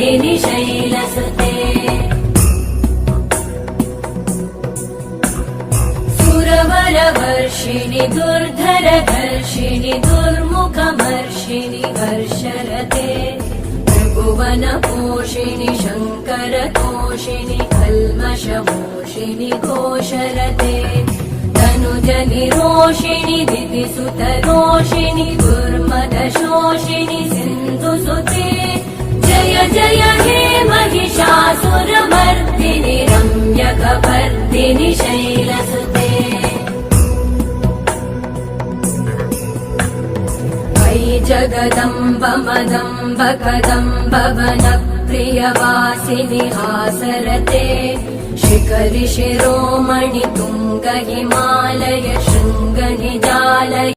मर्दिनि शैलसुते सुरवरवर्षिणि दुर्धरधर्षिणि दुर्मुखमर्षिणि वर्षरते त्रिभुवनपोषिणि शङ्करतोषिणि कल्मषमोषिणि घोषरते तनुजनिरोषिणि दितिसुतरोषिणि दुर्मदशोषिणि सिन्धुसुते जय जय हे महिषासुरमर्दिनि रम्यकपर्दिनि शैलसुते अयि जगदम्ब मदम्ब कदम्ब वनप्रियवासिनि हासरते शिखरि शिरोमणि तुङ्ग हिमालय शृङ्ग निजालय